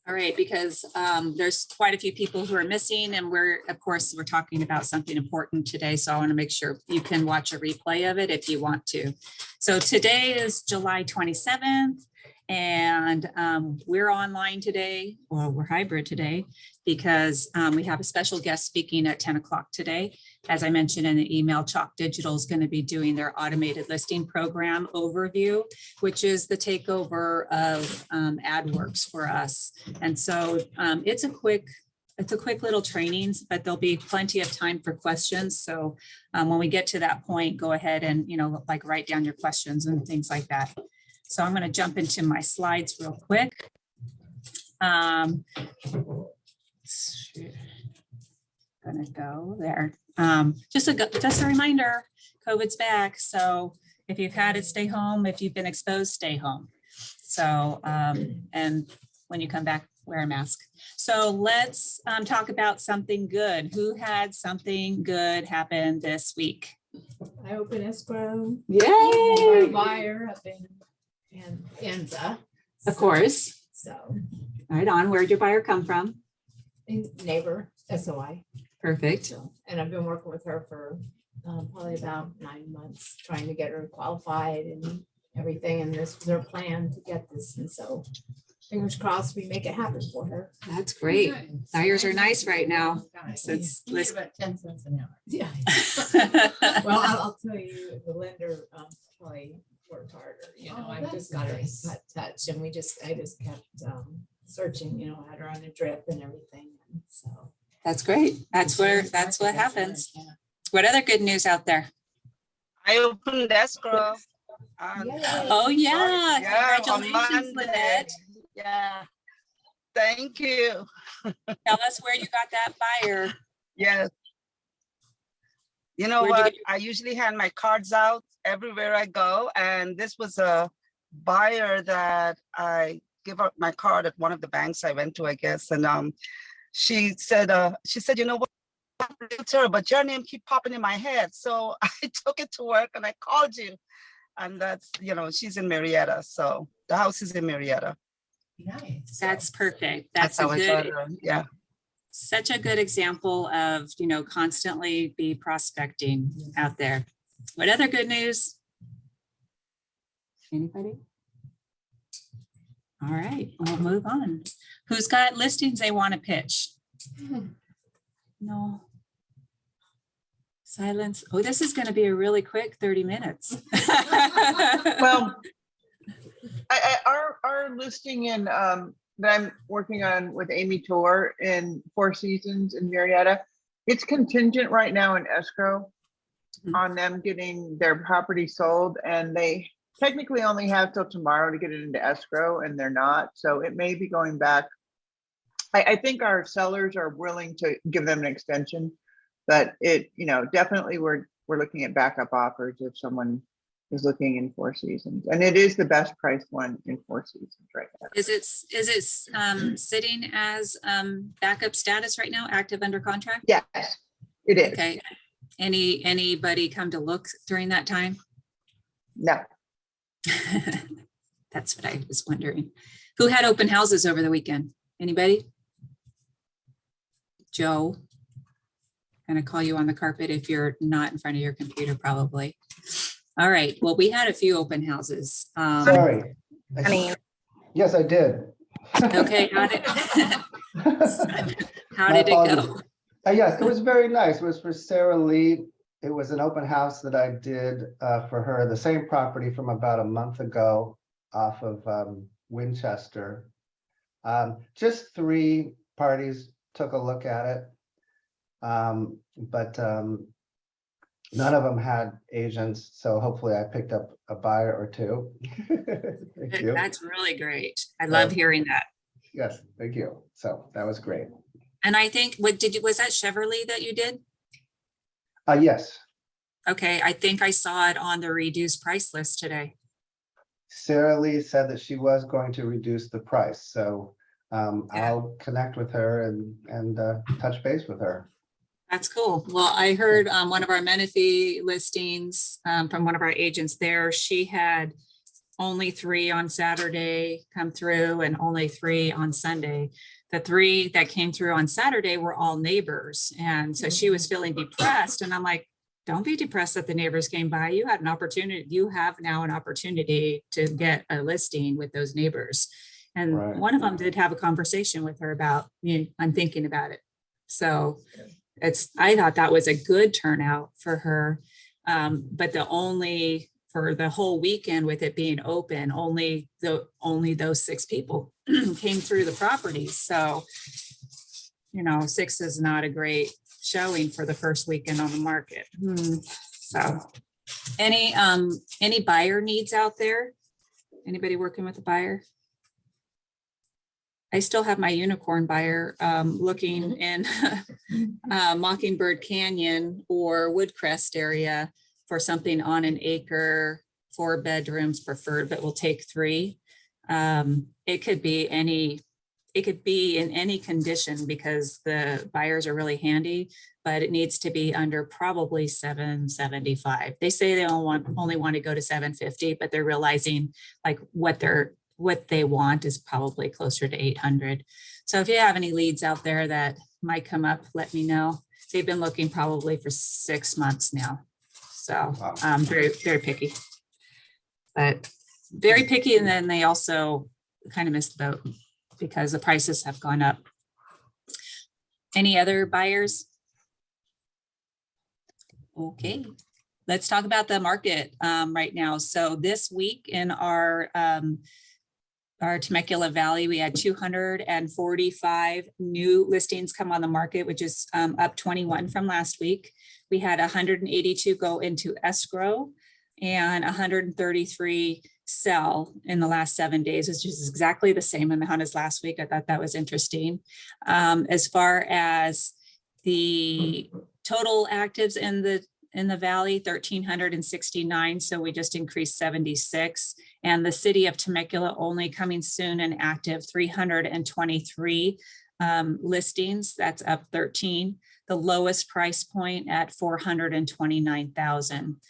All right, because there's quite a few people who are missing, and we're talking about something important today. So I want to make sure you can watch a replay of it if you want to. So today is July 27th, and we're online today, or we're hybrid today, because we have a special guest speaking at 10 o'clock today. As I mentioned in the email, Chalk Digital is going to be doing their automated listing program overview, which is the takeover of AdWorks for us. And so it's a quick little training, but there'll be plenty of time for questions. So when we get to that point, go ahead and, like write down your questions and things like that. So I'm going to jump into my slides real quick. Gonna go there. Just a reminder, COVID's back. So if you've had it, stay home. If you've been exposed, stay home. So, and when you come back, wear a mask. So let's talk about something good. Who had something good happen this week? I opened escrow. Yay! My buyer up in Enza. Of course. So. Right on. Where'd your buyer come from? Neighbor, SOI. Perfect. So, and I've been working with her for probably about 9 months, trying to get her qualified and everything. And this was her plan to get this. And so fingers crossed we make it happen for her. That's great. Buyers are nice right now. It's about 10 cents an hour. Yeah. Well, I'll tell you, the lender probably worked harder. I just got her in touch, and I just kept searching. Had her on a drip and everything. And so that's great. That's what happens. What other good news out there? I opened escrow. Oh yeah. Congratulations, Lynette. Yeah. Thank you. Tell us where you got that buyer. Yes. You know what? I usually hand my cards out everywhere I go. And this was a buyer that I give up my card at one of the banks I went to, I guess. And she said, you know what, but your name keep popping in my head. So I took it to work and I called you. And that's, she's in Marietta. So the house is in Marietta. Nice. That's perfect. That's a good, yeah. Such a good example of, constantly be prospecting out there. What other good news? Anybody? All right, we'll move on. Who's got listings they want to pitch? No. Silence. Oh, this is going to be a really quick 30 minutes. Well, our listing in that I'm working on with Amy Torr in Four Seasons in Marietta, it's contingent right now in escrow on them getting their property sold, and they technically only have till tomorrow to get it into escrow, and they're not. So it may be going back. I think our sellers are willing to give them an extension, but definitely we're looking at backup offers if someone is looking in Four Seasons, and it is the best priced one in Four Seasons right now. Is it sitting as backup status right now, active under contract? Yes, it is. Okay. Anybody come to look during that time? No. That's what I was wondering. Who had open houses over the weekend? Anybody? Joe, I'm gonna call you on the carpet if you're not in front of your computer, probably. All right, well, we had a few open houses. Sorry. Yes, I did. Okay, how did it go? Yes, it was very nice. It was for Sarah Lee. It was an open house that I did for her, the same property from about a month ago off of Winchester. Just 3 parties took a look at it, but none of them had agents. So hopefully I picked up a buyer or 2. Thank you. That's really great. I love hearing that. Yes, thank you. So that was great. And I think, was that Chevrolet that you did? Yes. Okay, I think I saw it on the reduced price list today. Sarah Lee said that she was going to reduce the price. So I'll connect with her and touch base with her. That's cool. Well, I heard one of our Menifee listings from one of our agents there. She had only 3 on Saturday come through and only 3 on Sunday. The 3 that came through on Saturday were all neighbors. And so she was feeling depressed. And I'm like, don't be depressed that the neighbors came by. You had an opportunity. You have now an opportunity to get a listing with those neighbors. And Right. one of them did have a conversation with her about, I'm thinking about it. So I thought that was a good turnout for her. But for the whole weekend with it being open, only those 6 people came through the properties. So, 6 is not a great showing for the first weekend on the market. So any buyer needs out there? Anybody working with a buyer? I still have my unicorn buyer looking in Mockingbird Canyon or Woodcrest area for something on an acre, 4 bedrooms preferred, but we'll take 3. It could be in any condition because the buyers are really handy, but it needs to be under probably 775. They say they only want to go to 750, but they're realizing like what they want is probably closer to 800. So if you have any leads out there that might come up, let me know. They've been looking probably for 6 months now. So very, very picky, but very picky. And then they also kind of missed the boat because the prices have gone up. Any other buyers? Okay, let's talk about the market right now. So this week in our Temecula Valley, we had 245 new listings come on the market, which is up 21 from last week. We had 182 go into escrow and 133 sell in the last 7 days, which is exactly the same amount as last week. I thought that was interesting. As far as the total actives in the valley, 1,369. So we just increased 76. And the city of Temecula only coming soon and active 323 listings. That's up 13. The lowest price point at 429,000.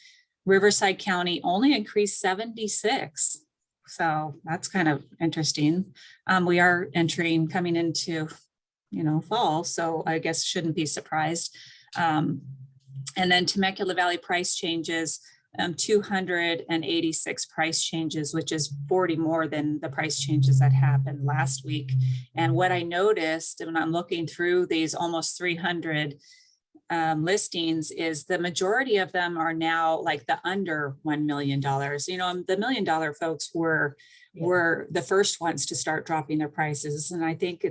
Riverside County only increased 76. So that's kind of interesting. We are coming into, fall. So I guess shouldn't be surprised. And then Temecula Valley price changes, 286 price changes, which is 40 more than the price changes that happened last week. And what I noticed when I'm looking through these almost 300 listings is the majority of them are now like the under $1 million. The $1 million folks were the first ones to start dropping their prices. And I think,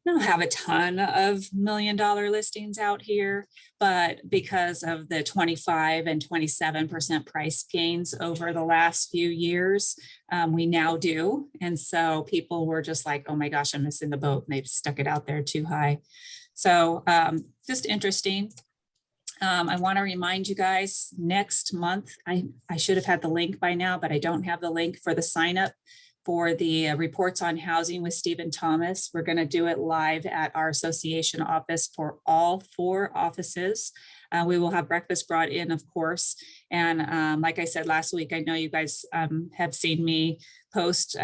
we don't have a ton of $1 million listings out here, but because of the 25 and 27% price gains over the last few years, we now do. And so people were just like, oh my gosh, I'm missing the boat. And they've stuck it out there too high. So just interesting. I want to remind you guys next month, I should have had the link by now, but I don't have the link for the sign up for the reports on housing with Stephen Thomas. We're going to do it live at our association office for all 4 offices. We will have breakfast brought in, of course. And like I said last week, I know you guys have seen me post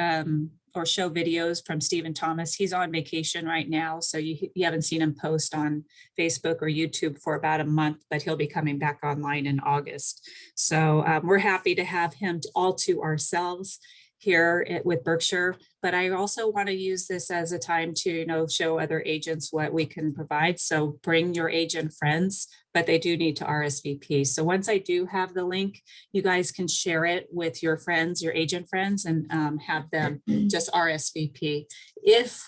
or show videos from Stephen Thomas. He's on vacation right now, so you haven't seen him post on Facebook or YouTube for about a month, but he'll be coming back online in August. So we're happy to have him all to ourselves here with Berkshire, but I also want to use this as a time to, show other agents what we can provide. So bring your agent friends, but they do need to RSVP. So once I do have the link, you guys can share it with your friends, your agent friends, and have them just RSVP.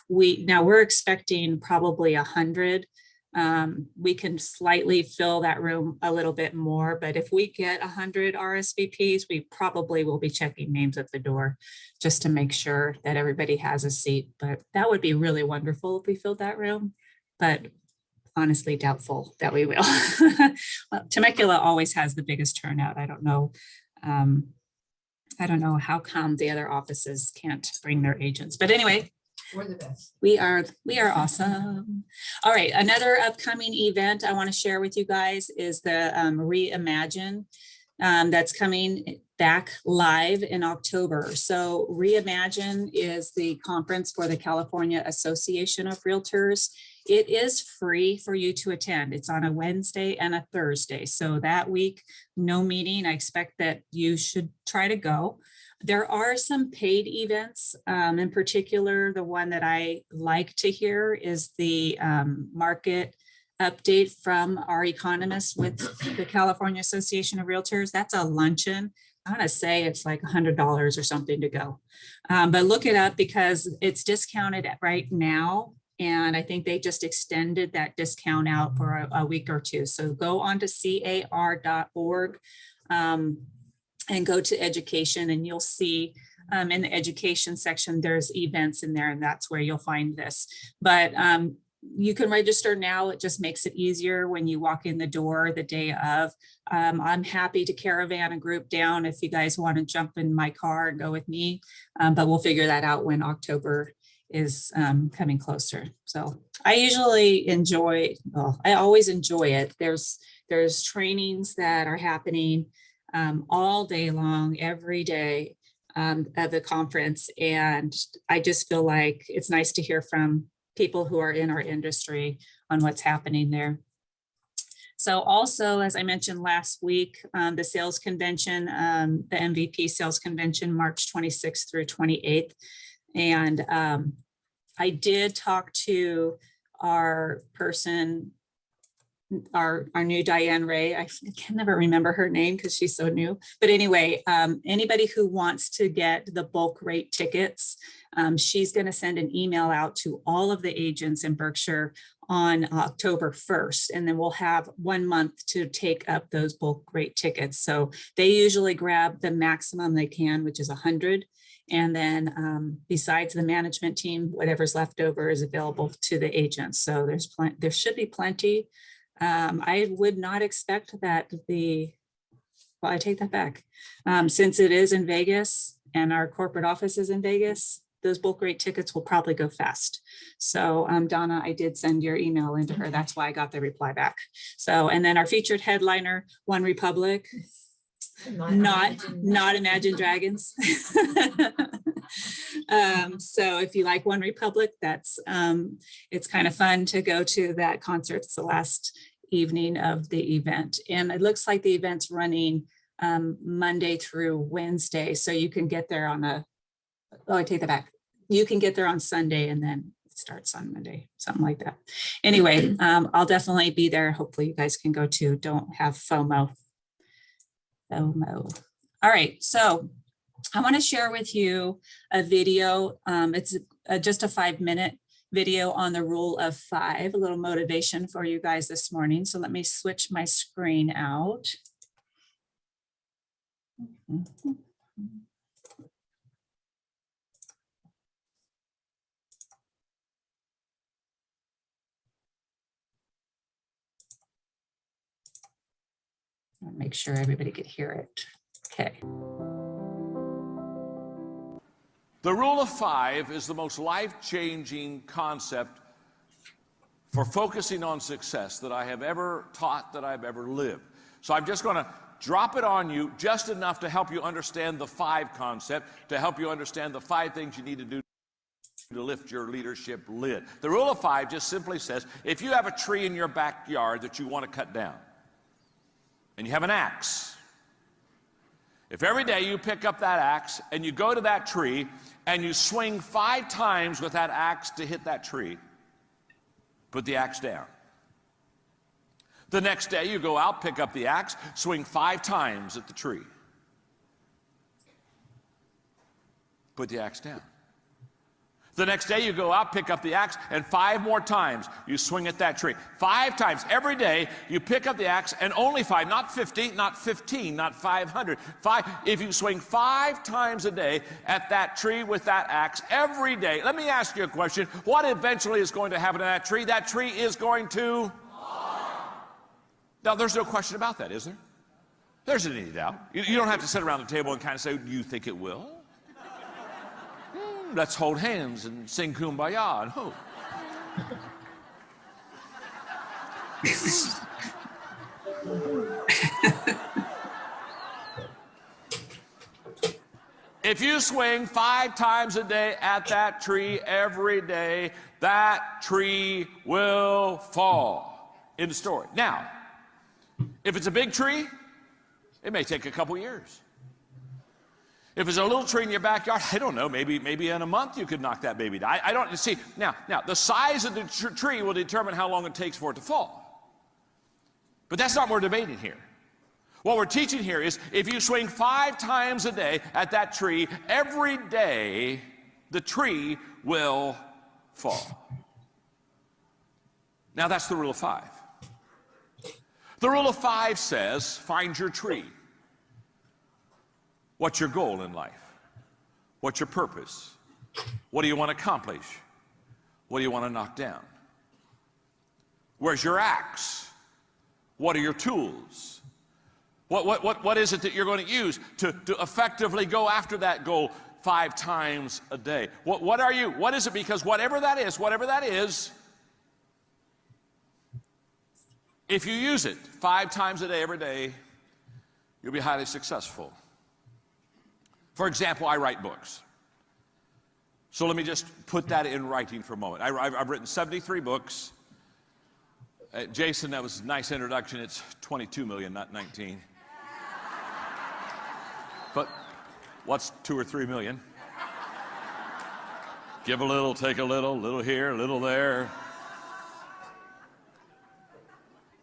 We're expecting probably 100. We can slightly fill that room a little bit more, but if we get 100 RSVPs, we probably will be checking names at the door just to make sure that everybody has a seat. But that would be really wonderful if we filled that room, but honestly doubtful that we will. Temecula always has the biggest turnout. I don't know how come the other offices can't bring their agents, but anyway, We're the best. we are awesome. All right, another upcoming event I want to share with you guys is the Reimagined. that's coming back live in October. So Reimagine is the conference for the California Association of Realtors. It is free for you to attend. It's on a Wednesday and a Thursday. So that week, no meeting. I expect that you should try to go. There are some paid events. In particular, the one that I like to hear is the market update from our economists with the California Association of Realtors. That's a luncheon. I want to say it's like $100 or something to go. But look it up because it's discounted right now. And I think they just extended that discount out for a week or two. So go on to car.org and go to education, and you'll see in the education section, there's events in there, and that's where you'll find this. But you can register now. It just makes it easier when you walk in the door the day of. I'm happy to caravan a group down if you guys want to jump in my car and go with me, but we'll figure that out when October is coming closer. So I usually enjoy, well, I always enjoy it. There's trainings that are happening all day long, every day at the conference. And I just feel like it's nice to hear from people who are in our industry on what's happening there. So also, as I mentioned last week, the sales convention, the MVP sales convention, March 26th through 28th. And I did talk to our person, our new Diane Ray. I can never remember her name because she's so new. But anyway, anybody who wants to get the bulk rate tickets, she's going to send an email out to all of the agents in Berkshire on October 1st. And then we'll have 1 month to take up those bulk rate tickets. So they usually grab the maximum they can, which is 100. And then besides the management team, whatever's left over is available to the agents. So there should be plenty. I would not expect that well, I take that back. Since it is in Vegas and our corporate office is in Vegas, those bulk rate tickets will probably go fast. So Donna, I did send your email into her. That's why I got the reply back. So, and then our featured headliner, One Republic, not Imagine Dragons. So if you like One Republic, that's it's kind of fun to go to that concert. It's the last evening of the event, and it looks like the event's running Monday through Wednesday, so you can get there on I take that back. You can get there on Sunday and then it starts on Monday, something like that. Anyway, I'll definitely be there. Hopefully you guys can go too. Don't have FOMO. All right, so I want to share with you a video. It's just a 5-minute video on the rule of 5, a little motivation for you guys this morning. So let me switch my screen out. I'll make sure everybody could hear it. Okay. The rule of 5 is the most life-changing concept for focusing on success that I have ever taught, that I've ever lived. So I'm just going to drop it on you just enough to help you understand the 5 concept, to help you understand the 5 things you need to do to lift your leadership lid. The rule of 5 just simply says, if you have a tree in your backyard that you want to cut down, and you have an axe, if every day you pick up that axe and you go to that tree and you swing 5 times with that axe to hit that tree, put the axe down. The next day you go out, pick up the axe, swing 5 times at the tree, put the axe down. The next day you go out, pick up the axe, and 5 more times you swing at that tree. 5 times every day you pick up the axe, and only 5, not 50, not 15, not 500. 5. If you swing 5 times a day at that tree with that axe every day, let me ask you a question. What eventually is going to happen to that tree? That tree is going to fall. Now, there's no question about that, is there? There isn't any doubt. You don't have to sit around the table and kind of say, do you think it will? Let's hold hands and sing Kumbaya and hope. If you swing 5 times a day at that tree every day, that tree will fall. End of story. Now, if it's a big tree, it may take a couple years. If it's a little tree in your backyard, I don't know, maybe in a month you could knock that baby down. I don't see. Now, the size of the tree will determine how long it takes for it to fall. But that's not what we're debating here. What we're teaching here is if you swing 5 times a day at that tree, every day the tree will fall. Now that's the rule of 5. The rule of 5 says, find your tree. What's your goal in life? What's your purpose? What do you want to accomplish? What do you want to knock down? Where's your axe? What are your tools? What is it that you're going to use to effectively go after that goal 5 times a day? What are you? What is it? Because whatever that is, if you use it 5 times a day, every day, you'll be highly successful. For example, I write books. So let me just put that in writing for a moment. I've written 73 books. Jason, that was a nice introduction. It's 22 million, not 19. But what's 2 or 3 million? Give a little, take a little here, a little there.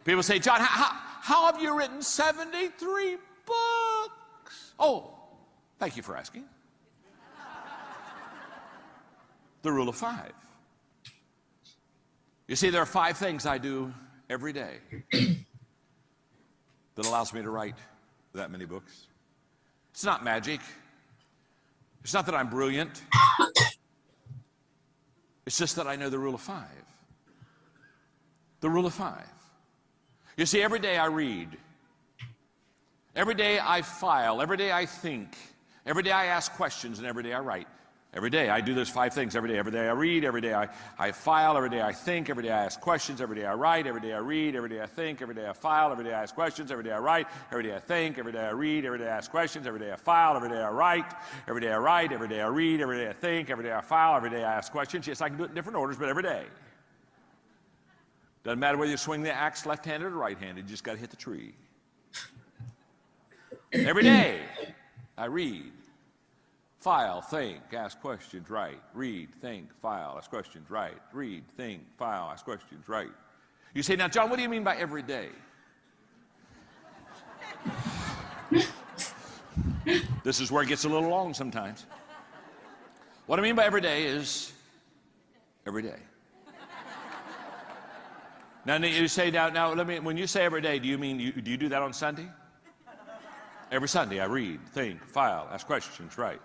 People say, John, how have you written 73 books? Oh, thank you for asking. The rule of 5. You see, there are 5 things I do every day that allows me to write that many books. It's not magic. It's not that I'm brilliant. It's just that I know the rule of 5. The rule of 5. You see, every day I read. Every day I file. Every day I think. Every day I ask questions, and every day I write. Every day I do those 5 things every day. Every day I read, every day I file, every day I think, every day I ask questions, every day I write, every day I read, every day I think, every day I file, every day I ask questions, every day I write, every day I think, every day I read, every day I ask questions, every day I file, every day I write, every day I write, every day I read, every day I think, every day I file, every day I ask questions. Yes, I can do it in different orders, but every day. Doesn't matter whether you swing the axe left-handed or right-handed, you just got to hit the tree. Every day I read. File, think, ask questions, write, read, think, file, ask questions, write, read, think, file, ask questions, write. You say, now, John, what do you mean by every day? This is where it gets a little long sometimes. What I mean by every day is every day. Now you say, now let me, when you say every day, do you mean, do you do that on Sunday? Every Sunday I read, think, file, ask questions, write.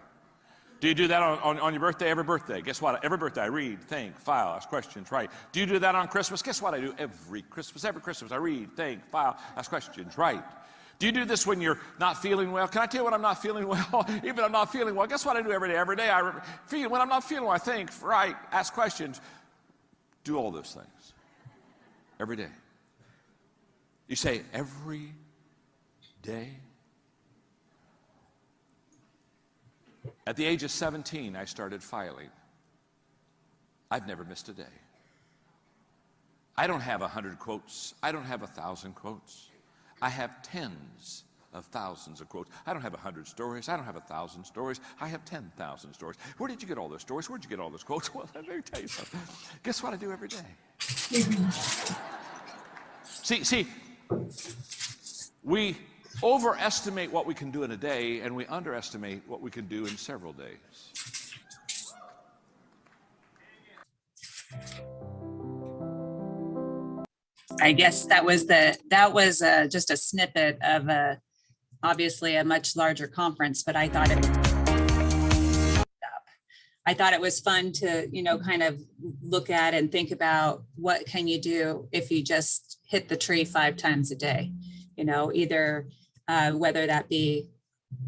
Do you do that on your birthday? Every birthday. Guess what? Every birthday I read, think, file, ask questions, write. Do you do that on Christmas? Guess what I do every Christmas? Every Christmas I read, think, file, ask questions, write. Do you do this when you're not feeling well? Can I tell you when I'm not feeling well? Even if I'm not feeling well, guess what I do every day? Every day I feel, when I'm not feeling well, I think, write, ask questions, do all those things. Every day. You say, every day? At the age of 17, I started filing. I've never missed a day. I don't have 100 quotes. I don't have 1,000 quotes. I have tens of thousands of quotes. I don't have 100 stories. I don't have 1,000 stories. I have 10,000 stories. Where did you get all those stories? Where'd you get all those quotes? Well, let me tell you something. Guess what I do every day? See, we overestimate what we can do in a day, and we underestimate what we can do in several days. I guess that was just a snippet of obviously a much larger conference, but I thought it was fun to, kind of look at and think about what can you do if you just hit the tree 5 times a day, either whether that be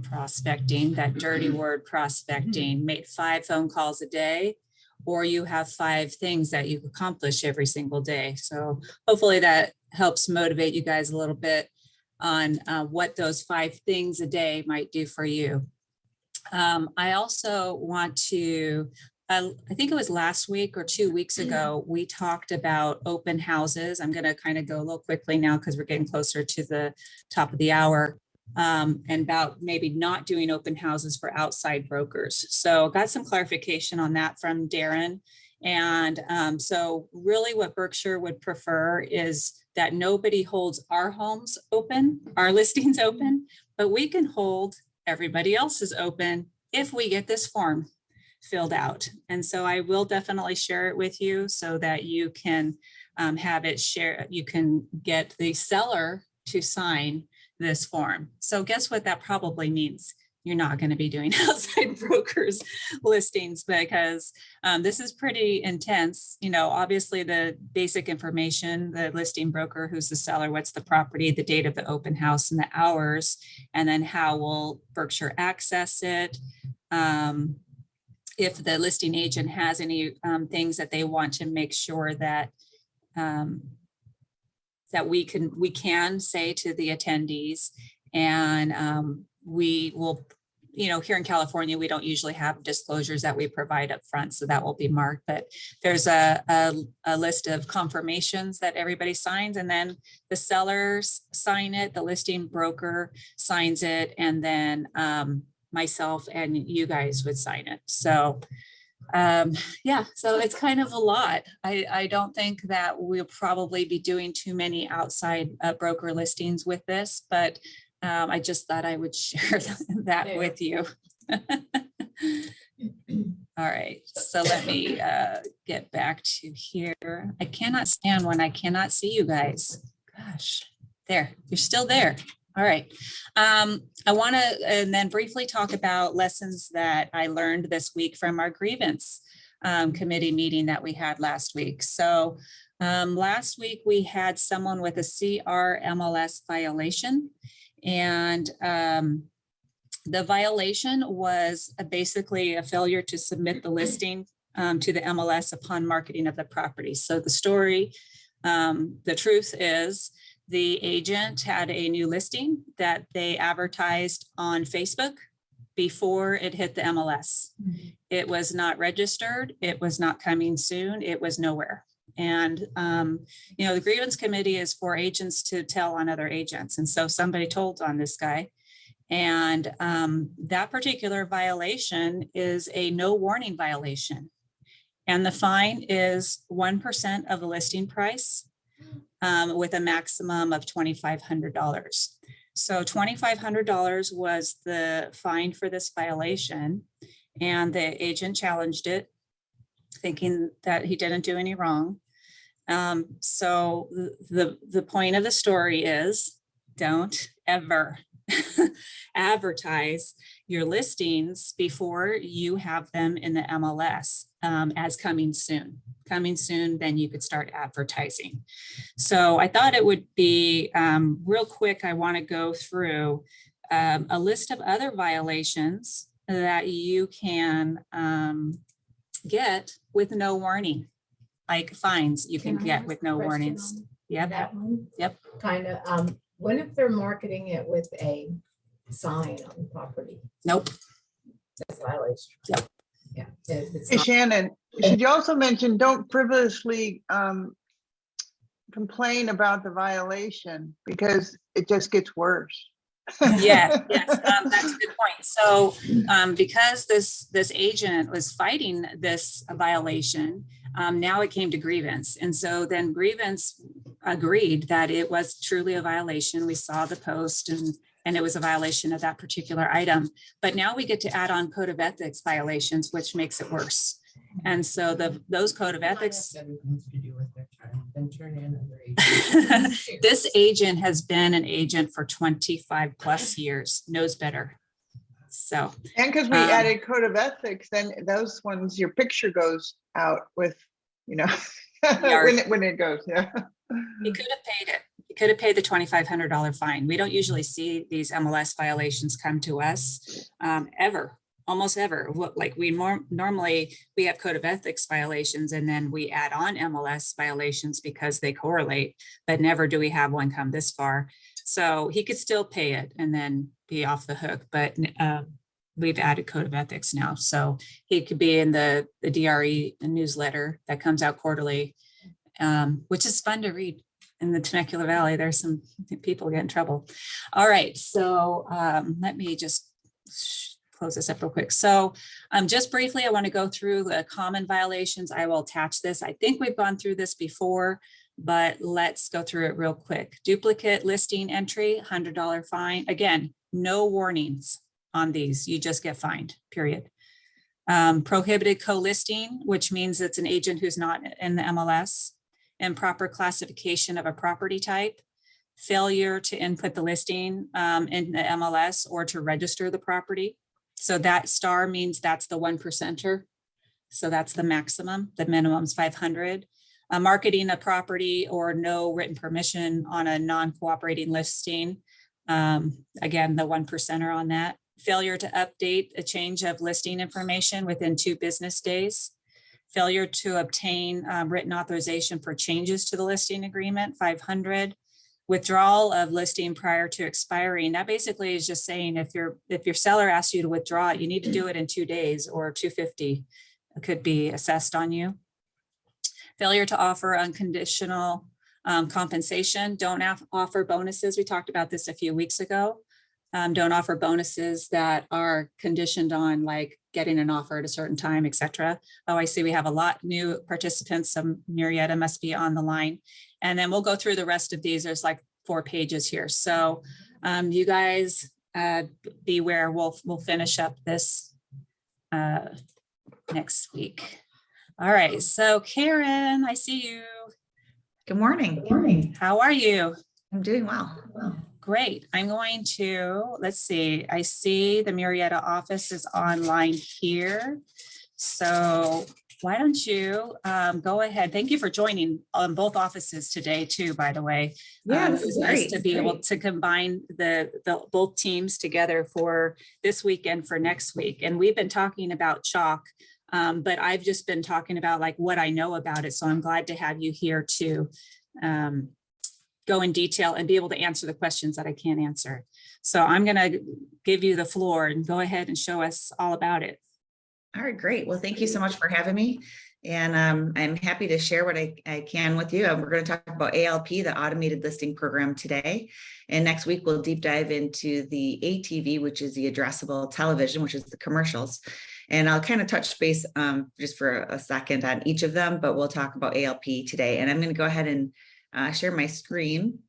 prospecting, that dirty word prospecting, make 5 phone calls a day, or you have 5 things that you accomplish every single day. So hopefully that helps motivate you guys a little bit on what those 5 things a day might do for you. I also want to, I think it was last week or 2 weeks ago, we talked about open houses. I'm going to kind of go a little quickly now because we're getting closer to the top of the hour, and about maybe not doing open houses for outside brokers. So got some clarification on that from Darren. And so really what Berkshire would prefer is that nobody holds our homes open, our listings open, but we can hold everybody else's open if we get this form filled out. And so I will definitely share it with you so that you can have it share, you can get the seller to sign this form. So guess what that probably means? You're not going to be doing outside brokers listings because this is pretty intense. You know, obviously the basic information, the listing broker, who's the seller, what's the property, the date of the open house and the hours, and then how will Berkshire access it. If the listing agent has any things that they want to make sure that that we can say to the attendees. And we will, you know, here in California, we don't usually have disclosures that we provide up front, so that will be marked, but there's a list of confirmations that everybody signs, and then the sellers sign it, the listing broker signs it, and then myself and you guys would sign it. So yeah, so it's kind of a lot. I don't think that we'll probably be doing too many outside broker listings with this, but I just thought I would share that with you. All right, so let me get back to here. I cannot stand when I cannot see you guys. Gosh, there, you're still there. All right. I want to and then briefly talk about lessons that I learned this week from our Grievance Committee meeting that we had last week. So last week we had someone with a CRMLS violation, and the violation was basically a failure to submit the listing to the MLS upon marketing of the property. So the story, the truth is, the agent had a new listing that they advertised on Facebook before it hit the MLS. It was not registered. It was not coming soon. It was nowhere. And, you know, the Grievance Committee is for agents to tell on other agents. And so somebody told on this guy. And that particular violation is a no warning violation. And the fine is 1% of the listing price. With a maximum of $2,500. So $2,500 was the fine for this violation, and the agent challenged it, thinking that he didn't do any wrong. So the point of the story is, don't ever advertise your listings before you have them in the MLS as coming soon. Coming soon, then you could start advertising. So I thought it would be real quick. I want to go through a list of other violations that you can get with no warning, like fines you can get with no warnings. Yep. That one? Yep. Kind of, what if they're marketing it with a sign on the property? Nope. That's a violation. Yep. Yeah. It's Hey, not- Shannon, should you also mention, don't frivolously complain about the violation because it just gets worse. Yes, that's a good point. So because this agent was fighting this violation, now it came to Grievance. And so then Grievance agreed that it was truly a violation. We saw the post and it was a violation of that particular item. But now we get to add on code of ethics violations, which makes it worse. And so those code of ethics. This agent has been an agent for 25 plus years, knows better. So. And because we added code of ethics, then those ones, your picture goes out with, you know, when it goes, yeah. He could have paid it. He could have paid the $2,500 fine. We don't usually see these MLS violations come to us ever, almost ever. Like we normally we have code of ethics violations and then we add on MLS violations because they correlate, but never do we have one come this far. So he could still pay it and then be off the hook. But we've added code of ethics now. So he could be in the DRE newsletter that comes out quarterly, which is fun to read. In the Temecula Valley, there's some people get in trouble. All right, so let me just close this up real quick. So just briefly, I want to go through the common violations. I will attach this. I think we've gone through this before, but let's go through it real quick. Duplicate listing entry, $100 fine. Again, no warnings on these. You just get fined, period. Prohibited co-listing, which means it's an agent who's not in the MLS. Improper classification of a property type, failure to input the listing in the MLS or to register the property. So that star means that's the 1%er. So that's the maximum, the minimum is 500. Marketing a property or no written permission on a non-cooperating listing. Again, the 1%er on that. Failure to update a change of listing information within 2 business days. Failure to obtain written authorization for changes to the listing agreement, 500. Withdrawal of listing prior to expiring. That basically is just saying if your seller asks you to withdraw it, you need to do it in 2 days or $250 could be assessed on you. Failure to offer unconditional compensation. Don't offer bonuses. We talked about this a few weeks ago. Don't offer bonuses that are conditioned on like getting an offer at a certain time, etc. Oh, I see we have a lot new participants. Some Murrieta must be on the line. And then we'll go through the rest of these. There's like 4 pages here. So you guys beware. We'll finish up this next week. All right. So Karen, I see you. Good morning. Good morning. How are you? I'm doing well. Great. I'm going to, let's see, I see the Murrieta office is online here. So why don't you go ahead? Thank you for joining on both offices today too, by the way. Yeah, It's nice to be able to combine the both teams together for this week and for next week. And we've been talking about chalk, but I've just been talking about like what I know about it. So I'm glad to have you here to go in detail and be able to answer the questions that I can't answer. So I'm going to give you the floor and go ahead and show us all about it. All right, great. Well, thank you so much for having me. And I'm happy to share what I can with you. We're going to talk about ALP, the automated listing program today. And next week, we'll deep dive into the ATV, which is the addressable television, which is the commercials. And I'll kind of touch base just for a second on each of them, but we'll talk about ALP today. And I'm going to go ahead and share my screen.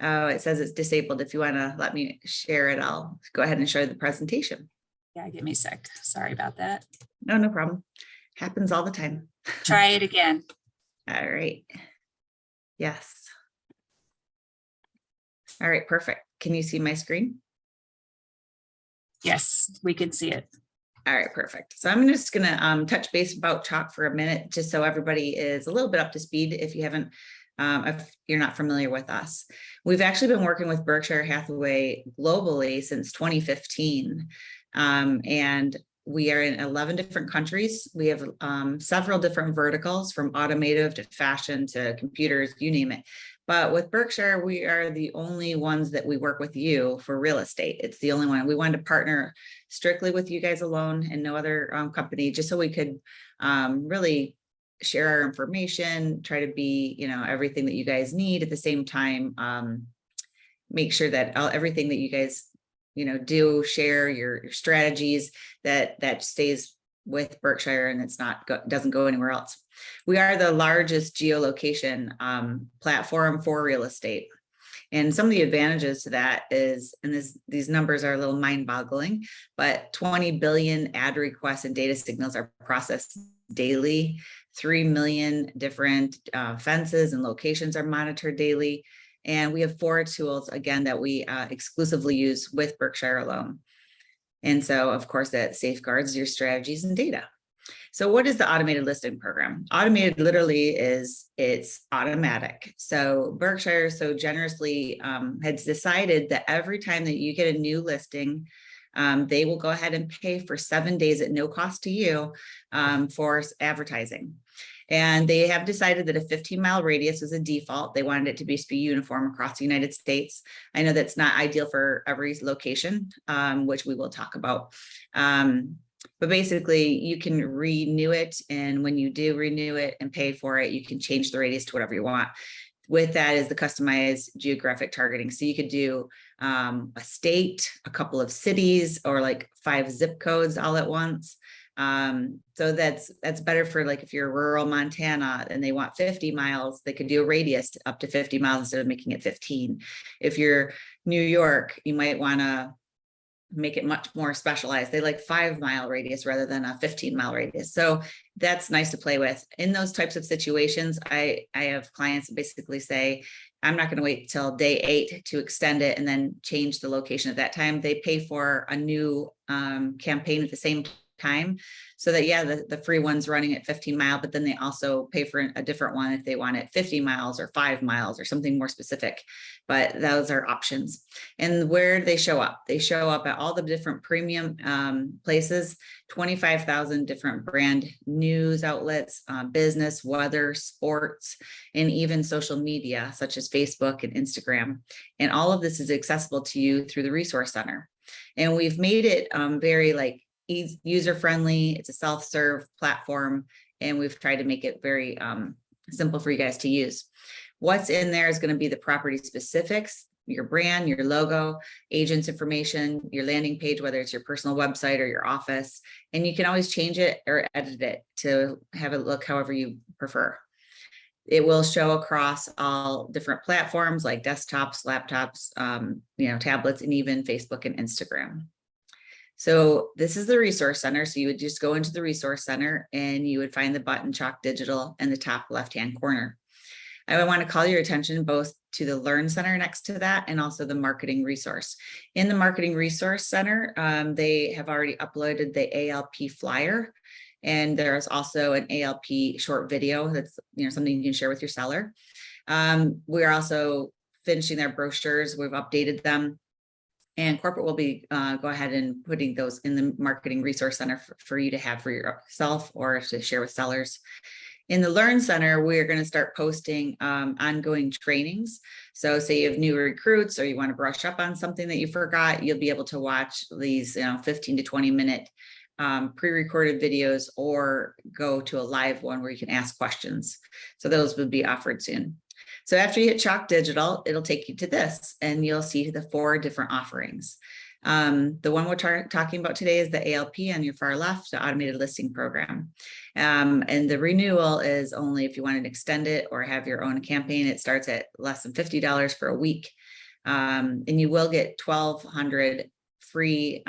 It says it's disabled. If you want to let me share it, I'll go ahead and show the presentation. Yeah, give me a sec. Sorry about that. No problem. Happens all the time. Try it again. All right. Yes. All right, perfect. Can you see my screen? Yes, we can see it. All right, perfect. So I'm just going to touch base about chalk for a minute, just so everybody is a little bit up to speed if you haven't, if you're not familiar with us. We've actually been working with Berkshire Hathaway globally since 2015. And we are in 11 different countries. We have several different verticals, from automotive to fashion to computers, you name it. But with Berkshire, we are the only ones that we work with you for real estate. It's the only one. We wanted to partner strictly with you guys alone and no other company, just so we could really share our information, try to be, everything that you guys need at the same time. Make sure that everything that you guys, do share your strategies, that stays with Berkshire and it's doesn't go anywhere else. We are the largest geolocation platform for real estate. And some of the advantages to that is, and these numbers are a little mind-boggling, but 20 billion ad requests and data signals are processed daily. 3 million different fences and locations are monitored daily. And we have 4 tools, again, that we exclusively use with Berkshire alone. And so, of course, that safeguards your strategies and data. So what is the automated listing program? Automated literally it's automatic. So Berkshire so generously has decided that every time that you get a new listing, they will go ahead and pay for 7 days at no cost to you for advertising. And they have decided that a 15-mile radius is a default. They wanted it to be uniform across the United States. I know that's not ideal for every location, which we will talk about. But basically you can renew it. And when you do renew it and pay for it, you can change the radius to whatever you want. With that is the customized geographic targeting. So you could do a state, a couple of cities, or like 5 zip codes all at once. So that's better for, like, if you're rural Montana and they want 50 miles, they could do a radius up to 50 miles instead of making it 15. If you're New York, you might want to make it much more specialized. They like 5-mile radius rather than a 15-mile radius. So that's nice to play with. In those types of situations, I have clients basically say, I'm not going to wait till day 8 to extend it and then change the location at that time. They pay for a new campaign at the same time, so that, yeah, the free one's running at 15 mile, but then they also pay for a different one if they want it 50 miles or 5 miles or something more specific. But those are options. And where do they show up? They show up at all the different premium places, 25,000 different brand news outlets, business, weather, sports, and even social media such as Facebook and Instagram. And all of this is accessible to you through the Resource Center. And we've made it very user-friendly. It's a self-serve platform, and we've tried to make it very simple for you guys to use. What's in there is going to be the property specifics, your brand, your logo, agent's information, your landing page, whether it's your personal website or your office, and you can always change it or edit it to have it look however you prefer. It will show across all different platforms like desktops, laptops, tablets, and even Facebook and Instagram. So this is the Resource Center. So you would just go into the Resource Center and you would find the button Chalk Digital in the top left-hand corner. I want to call your attention both to the Learn Center next to that and also the Marketing Resource. In the Marketing Resource Center, they have already uploaded the ALP flyer, and there's also an ALP short video that's something you can share with your seller. We're also finishing their brochures. We've updated them. And corporate will be go ahead and putting those in the Marketing Resource Center for you to have for yourself or to share with sellers. In the Learn Center, we're going to start posting ongoing trainings. So say you have new recruits or you want to brush up on something that you forgot, you'll be able to watch these 15 to 20 minute pre-recorded videos or go to a live one where you can ask questions. So those will be offered soon. So after you hit Chalk Digital, it'll take you to this and you'll see the 4 different offerings. The one we're talking about today is the ALP on your far left, the automated listing program. And the renewal is only if you want to extend it or have your own campaign. It starts at less than $50 for a week. And you will get 1,200 free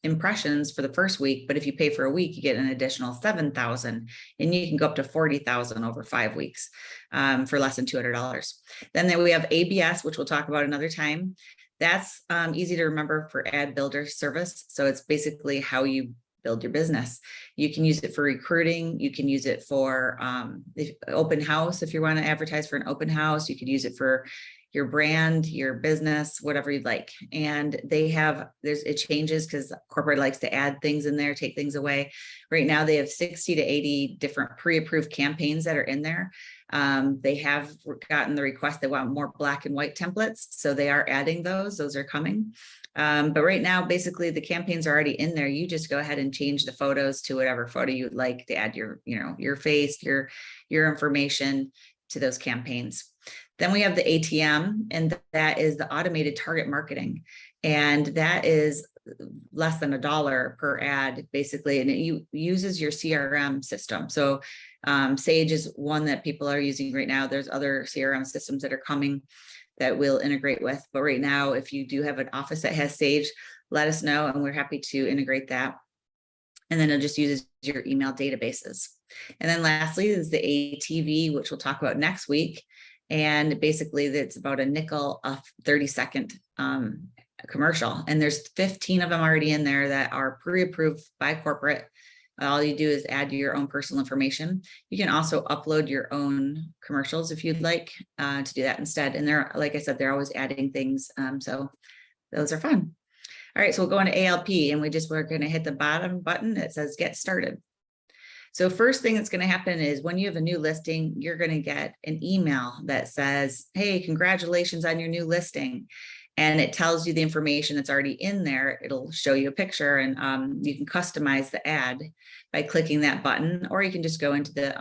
impressions for the first week, but if you pay for a week, you get an additional 7,000, and you can go up to 40,000 over 5 weeks for less than $200. Then we have ABS, which we'll talk about another time. That's easy to remember for ad builder service. So it's basically how you build your business. You can use it for recruiting. You can use it for open house. If you want to advertise for an open house, you could use it for your brand, your business, whatever you'd like. And it changes because corporate likes to add things in there, take things away. Right now they have 60 to 80 different pre-approved campaigns that are in there. They have gotten the request, they want more black and white templates. So they are adding those are coming. But right now, basically the campaigns are already in there. You just go ahead and change the photos to whatever photo you'd like to add your face, your information to those campaigns. Then we have the ATM, and that is the automated target marketing. And that is less than $1 per ad, basically, and it uses your CRM system. So Sage is one that people are using right now. There's other CRM systems that are coming that we'll integrate with. But right now, if you do have an office that has Sage, let us know, and we're happy to integrate that. And then it just uses your email databases. And then lastly is the ATV, which we'll talk about next week. And basically it's about a nickel a 30-second commercial. And there's 15 of them already in there that are pre-approved by corporate. All you do is add your own personal information. You can also upload your own commercials if you'd like to do that instead. And they're, like I said, they're always adding things. So those are fun. All right, so we'll go into ALP, and we're going to hit the bottom button that says get started. So first thing that's going to happen is when you have a new listing, you're going to get an email that says, hey, congratulations on your new listing. And it tells you the information that's already in there. It'll show you a picture, and you can customize the ad by clicking that button, or you can just go into the,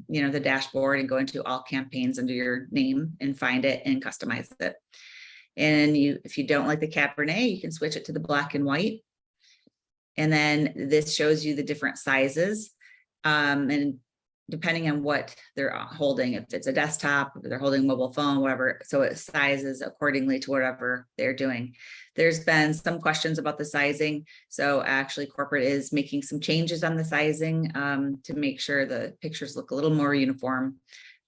the dashboard and go into all campaigns under your name and find it and customize it. And if you don't like the CalBRE, you can switch it to the black and white. And then this shows you the different sizes. And depending on what they're holding, if it's a desktop, if they're holding a mobile phone, whatever, so it sizes accordingly to whatever they're doing. There's been some questions about the sizing. So actually corporate is making some changes on the sizing to make sure the pictures look a little more uniform.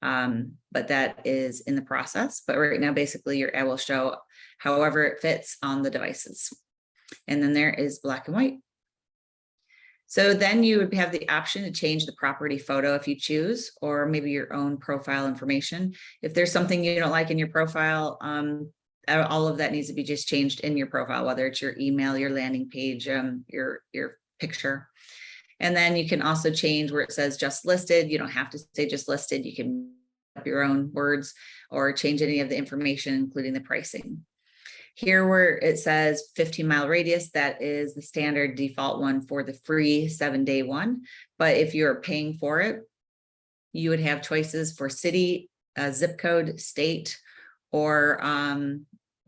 But that is in the process. But right now, basically your ad will show however it fits on the devices. And then there is black and white. So then you would have the option to change the property photo if you choose, or maybe your own profile information. If there's something you don't like in your profile, all of that needs to be just changed in your profile, whether it's your email, your landing page, your picture. And then you can also change where it says just listed. You don't have to say just listed. You can up your own words or change any of the information, including the pricing. Here where it says 15-mile radius, that is the standard default one for the free 7-day one. But if you're paying for it, you would have choices for city, zip code, state, or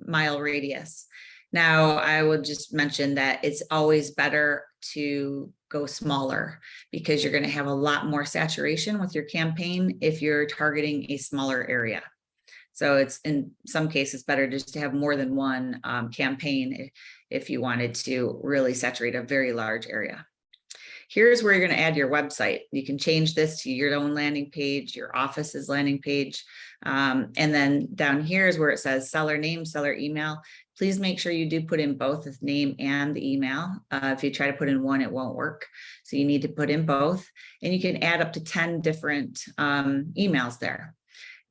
mile radius. Now, I would just mention that it's always better to go smaller because you're going to have a lot more saturation with your campaign if you're targeting a smaller area. So it's in some cases better just to have more than one campaign if you wanted to really saturate a very large area. Here's where you're going to add your website. You can change this to your own landing page, your office's landing page. And then down here is where it says seller name, seller email. Please make sure you do put in both the name and the email. If you try to put in one, it won't work. So you need to put in both. And you can add up to 10 different emails there.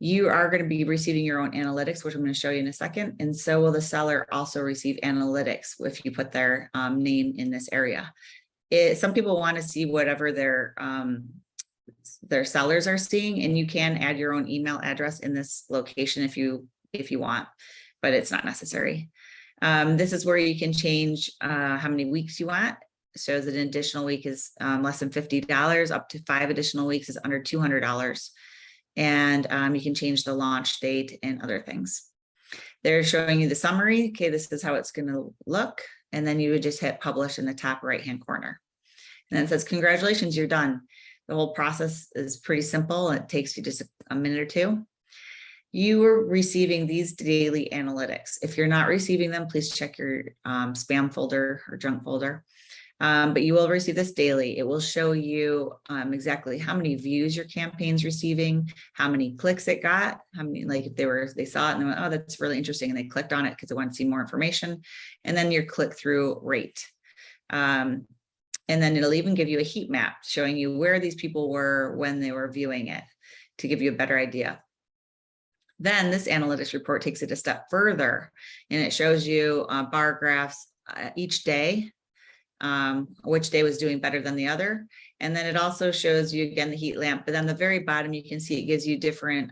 You are going to be receiving your own analytics, which I'm going to show you in a second. And so will the seller also receive analytics if you put their name in this area. Some people want to see whatever their sellers are seeing, and you can add your own email address in this location if you want, but it's not necessary. This is where you can change how many weeks you want. It shows that an additional week is less than $50, up to 5 additional weeks is under $200. And you can change the launch date and other things. They're showing you the summary. Okay, this is how it's going to look. And then you would just hit publish in the top right-hand corner. And then it says, congratulations, you're done. The whole process is pretty simple. It takes you just a minute or two. You are receiving these daily analytics. If you're not receiving them, please check your spam folder or junk folder. But you will receive this daily. It will show you exactly how many views your campaign's receiving, how many clicks it got, how many, like if they saw it and they went, oh, that's really interesting, and they clicked on it because they want to see more information, and then your click-through rate. And then it'll even give you a heat map showing you where these people were when they were viewing it to give you a better idea. Then this analytics report takes it a step further, and it shows you bar graphs each day, which day was doing better than the other. And then it also shows you again the heat lamp, but on the very bottom you can see it gives you different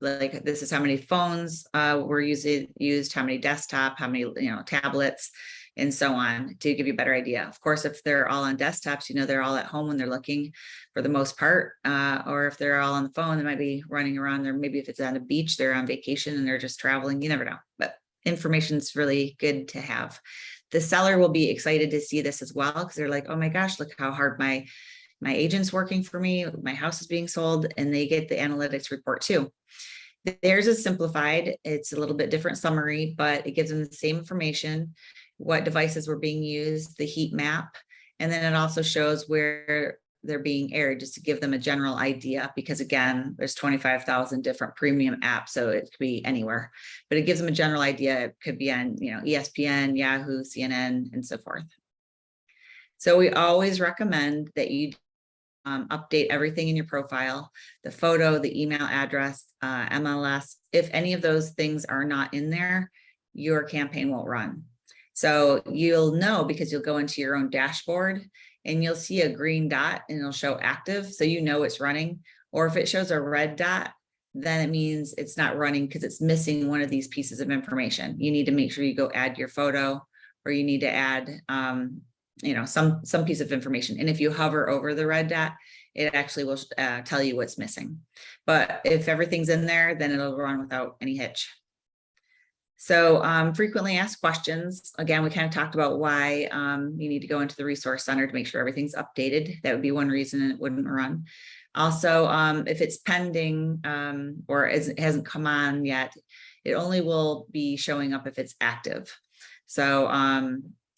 like this is how many phones were used, how many desktop, how many tablets, and so on, to give you a better idea. Of course, if they're all on desktops, they're all at home when they're looking for the most part, or if they're all on the phone, they might be running around there. Maybe if it's on a beach, they're on vacation and they're just traveling, you never know, but information's really good to have. The seller will be excited to see this as well, because they're like, oh my gosh, look how hard my agent's working for me. My house is being sold, and they get the analytics report too. Theirs is simplified. It's a little bit different summary, but it gives them the same information, what devices were being used, the heat map, and then it also shows where they're being aired, just to give them a general idea, because again, there's 25,000 different premium apps, so it could be anywhere, but it gives them a general idea. It could be on, ESPN, Yahoo, CNN, and so forth. So we always recommend that you update everything in your profile, the photo, the email address, MLS. If any of those things are not in there, your campaign won't run. So you'll know because you'll go into your own dashboard and you'll see a green dot and it'll show active. So you know it's running. Or if it shows a red dot, then it means it's not running because it's missing one of these pieces of information. You need to make sure you go add your photo, or you need to add, you know, some piece of information. And if you hover over the red dot, it actually will tell you what's missing. But if everything's in there, then it'll run without any hitch. So frequently asked questions. Again, we kind of talked about why you need to go into the resource center to make sure everything's updated. That would be one reason it wouldn't run. Also, if it's pending or it hasn't come on yet, it only will be showing up if it's active. So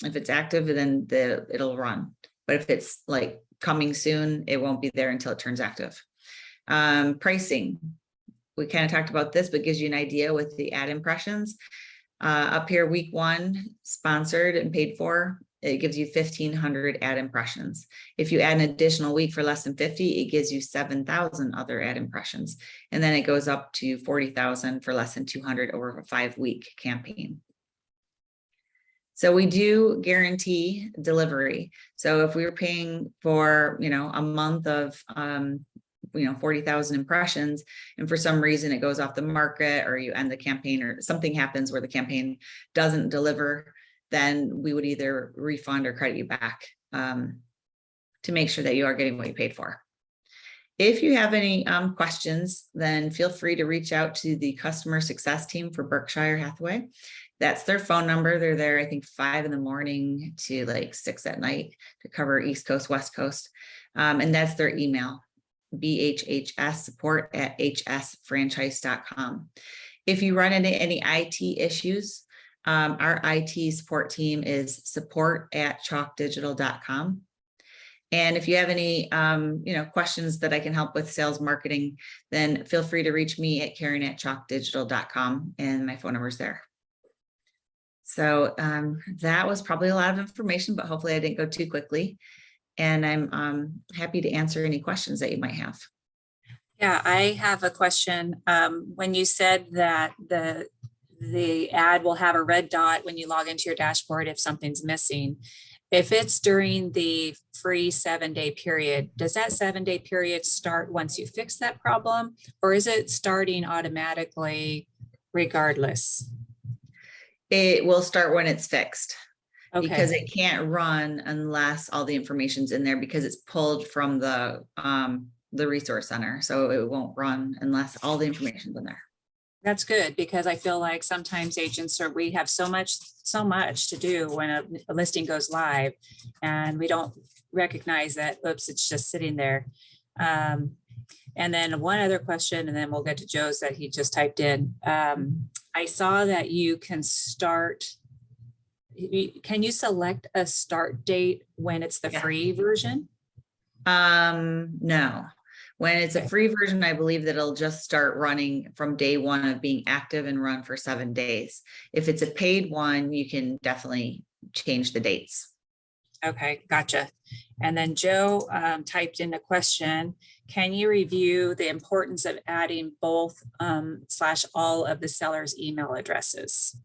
if it's active, then it'll run. But if it's like coming soon, it won't be there until it turns active. Pricing. We kind of talked about this, but gives you an idea with the ad impressions. Up here, week 1, sponsored and paid for, it gives you 1,500 ad impressions. If you add an additional week for less than 50, it gives you 7,000 other ad impressions. And then it goes up to 40,000 for less than 200 over a 5-week campaign. So we do guarantee delivery. So if we were paying for, you know, a month of, 40,000 impressions, and for some reason it goes off the market, or you end the campaign, or something happens where the campaign doesn't deliver, then we would either refund or credit you back to make sure that you are getting what you paid for. If you have any questions, then feel free to reach out to the customer success team for Berkshire Hathaway. That's their phone number. They're there, I think, 5 in the morning to like 6 at night to cover East Coast, West Coast. And that's their email, bhhssupport@hsfranchise.com. If you run into any IT issues, our IT support team is support@chalkdigital.com. And if you have any, questions that I can help with sales marketing, then feel free to reach me at Karen@chalkdigital.com, and my phone number is there. So that was probably a lot of information, but hopefully I didn't go too quickly. And I'm happy to answer any questions that you might have. Yeah, I have a question. When you said that the ad will have a red dot when you log into your dashboard if something's missing, if it's during the free 7-day period, does that 7-day period start once you fix that problem, or is it starting automatically regardless? It will start when it's fixed. Okay. Because it can't run unless all the information's in there, because it's pulled from the resource center. So it won't run unless all the information's in there. That's good, because I feel like sometimes agents we have so much to do when a listing goes live, and we don't recognize that, oops, it's just sitting there. And then one other question, and then we'll get to Joe's that he just typed in. I saw that you can you select a start date when it's the free version? No. When it's a free version, I believe that it'll just start running from day 1 of being active and run for 7 days. If it's a paid one, you can definitely change the dates. Okay, gotcha. And then Joe typed in a question. Can you review the importance of adding both / all of the seller's email addresses?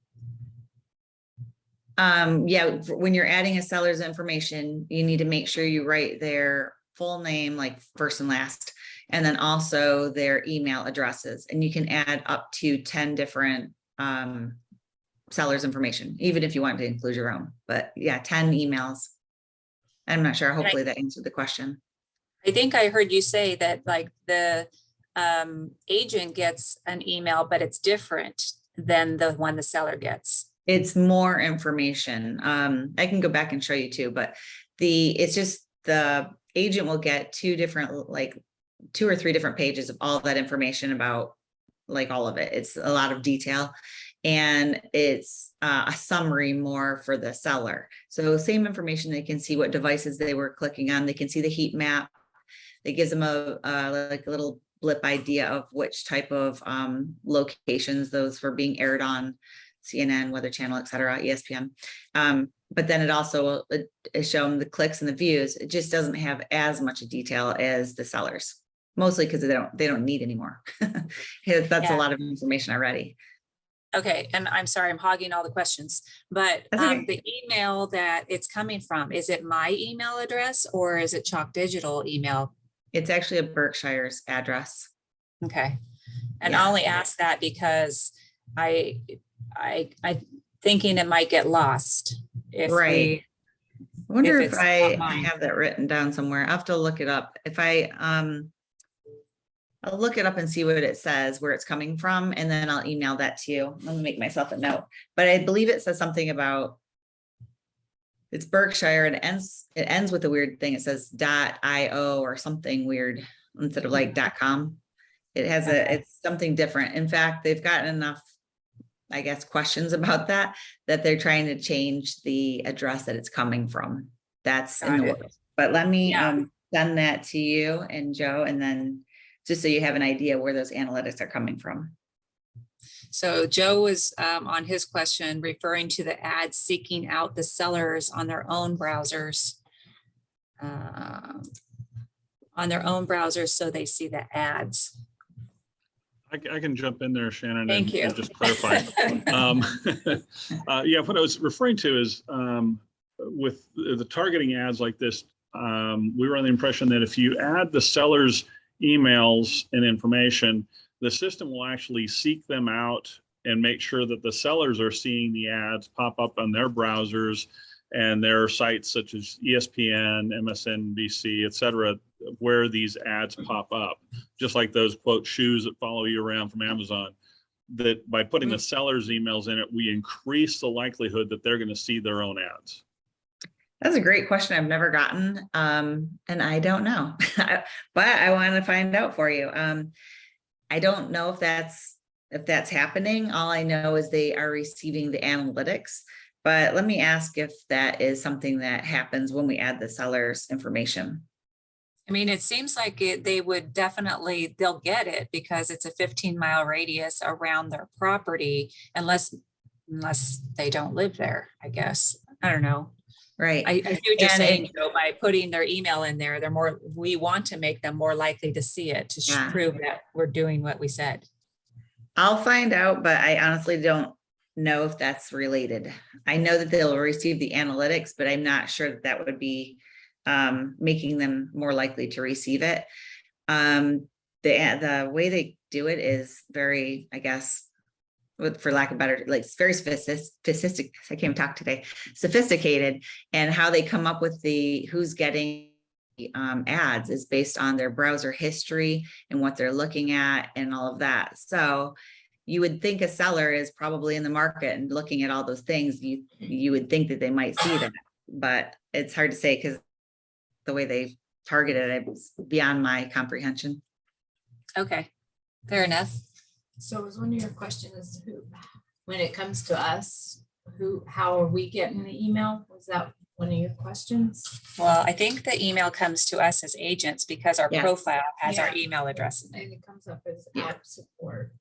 Yeah, when you're adding a seller's information, you need to make sure you write their full name, like first and last, and then also their email addresses. And you can add up to 10 different seller's information, even if you want to include your own. But yeah, 10 emails. I'm not sure. Hopefully that answered the question. I think I heard you say that like the agent gets an email, but it's different than the one the seller gets. It's more information. I can go back and show you too, but it's just the agent will get 2 or 3 different pages of all that information about like all of it. It's a lot of detail, and it's a summary more for the seller. So same information, they can see what devices they were clicking on. They can see the heat map. It gives them a little blip idea of which type of locations those were being aired on. CNN, Weather Channel, et cetera, ESPN. But then it also is showing the clicks and the views. It just doesn't have as much detail as the sellers, mostly because they don't need anymore. That's a lot of information already. Okay, and I'm sorry, I'm hogging all the questions, but That's okay. the email that it's coming from, is it my email address or is it Chalk Digital email? It's actually a Berkshire's address. Okay. And Yeah. I only ask that because I thinking it might get lost if Right. I wonder if it's I not mine. have that written down somewhere. I'll have to look it up. If I'll look it up and see what it says, where it's coming from, and then I'll email that to you. Let me make myself a note. But I believe it says something about it's Berkshire and it ends with a weird thing. It says .io or something weird instead of like .com. It has it's something different. In fact, they've gotten enough, I guess, questions about that they're trying to change the address that it's coming from. That's in the works. But let me send that to you and Joe, and then just so you have an idea where those analytics are coming from. So Joe was on his question referring to the ads seeking out the sellers on their own browsers. So they see the ads. I can jump in there, Shannon. Thank you. And just clarify. Yeah, what I was referring to is with the targeting ads like this, we were on the impression that if you add the seller's emails and information, the system will actually seek them out and make sure that the sellers are seeing the ads pop up on their browsers and their sites such as ESPN, MSNBC, et cetera, where these ads pop up, just like those quote shoes that follow you around from Amazon. That by putting the seller's emails in it, we increase the likelihood that they're going to see their own ads. That's a great question I've never gotten. And I don't know, but I want to find out for you. I don't know if that's happening. All I know is they are receiving the analytics, but let me ask if that is something that happens when we add the seller's information. I mean, it seems like they would definitely, they'll get it because it's a 15-mile radius around their property, unless they don't live there, I guess. I don't know. Right. I see what you're saying, Joe, by putting their email in there, we want to make them more likely to see it to prove that we're doing what we said. I'll find out, but I honestly don't know if that's related. I know that they'll receive the analytics, but I'm not sure that would be making them more likely to receive it. The way they do it is very, I guess, for lack of better, like it's very sophisticated. I can't even talk today. Sophisticated, and how they come up with who's getting ads is based on their browser history and what they're looking at and all of that. So you would think a seller is probably in the market and looking at all those things. You would think that they might see that, but it's hard to say because the way they targeted it is beyond my comprehension. Okay, fair enough. So was one of your questions, when it comes to us, how are we getting the email? Was that one of your questions? Well, I think the email comes to us as agents because our profile has our email address in it. And it comes up as ALP support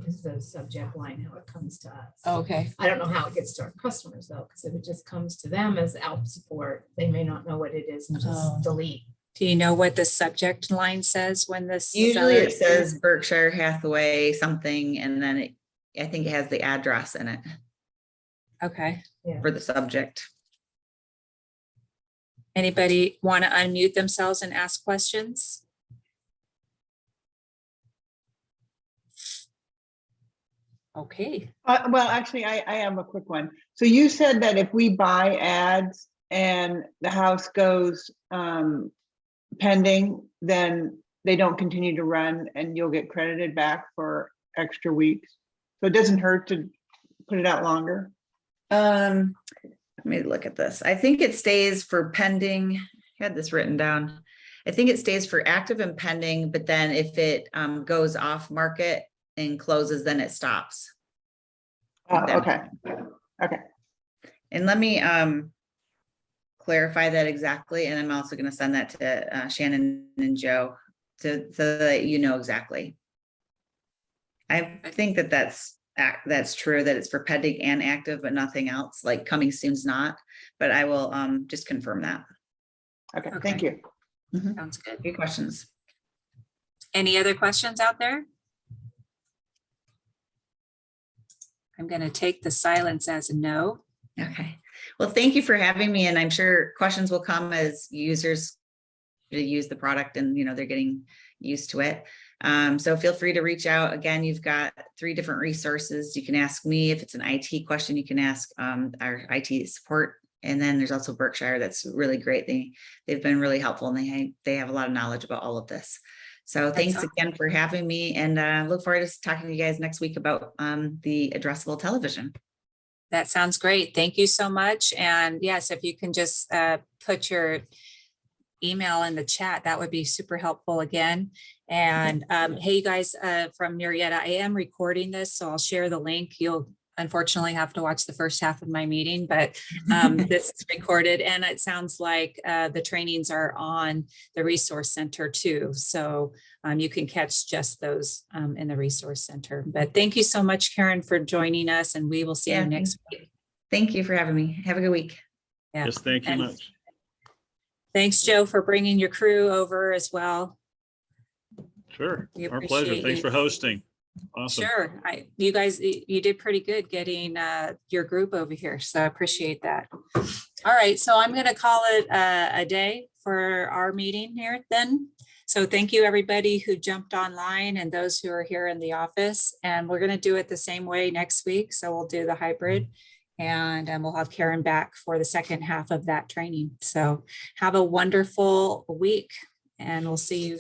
is the subject line, how it comes to us. Okay. I don't know how it gets to our customers though, because if it just comes to them as ALP support, they may not know what it is and just delete. Do you know what the subject line says when this? Usually it says Berkshire Hathaway something, and then I think it has the address in it. Okay. For the subject. Anybody want to unmute themselves and ask questions? Okay. Well, actually, I have a quick one. So you said that if we buy ads and the house goes pending, then they don't continue to run and you'll get credited back for extra weeks. So it doesn't hurt to put it out longer. Let me look at this. I think it stays for pending. I had this written down. I think it stays for active and pending, but then if it goes off market and closes, then it stops. Okay. Okay. And let me clarify that exactly. And I'm also going to send that to Shannon and Joe so that you know exactly. I think that that's true, that it's for pending and active, but nothing else, like coming soon's not, but I will just confirm that. Okay. Thank you. Sounds good. Any questions? Any other questions out there? I'm going to take the silence as a no. Okay. Well, thank you for having me. And I'm sure questions will come as users use the product and, they're getting used to it. So feel free to reach out. Again, you've got 3 different resources. You can ask me if it's an IT question, you can ask our IT support. And then there's also Berkshire. That's really great. They've been really helpful and they have a lot of knowledge about all of this. So thanks again for having me, and look forward to talking to you guys next week about the addressable television. That sounds great. Thank you so much. And yes, if you can just put your email in the chat, that would be super helpful again. And hey, you guys from Murrieta, I am recording this, so I'll share the link. You'll unfortunately have to watch the first half of my meeting, but this is recorded, and it sounds like the trainings are on the Resource Center too. So you can catch just those in the Resource Center. But thank you so much, Karen, for joining us, and we will see you next week. Thank you for having me. Have a good week. Yeah. Yes, thank you much. Thanks, Joe, for bringing your crew over as well. Sure, We our pleasure. appreciate Thanks you. for hosting. Awesome. Sure. You guys, you did pretty good getting your group over here. So I appreciate that. All right. So I'm going to call it a day for our meeting here then. So thank you, everybody who jumped online and those who are here in the office. And we're going to do it the same way next week. So we'll do the hybrid, and we'll have Karen back for the second half of that training. So have a wonderful week, and we'll see you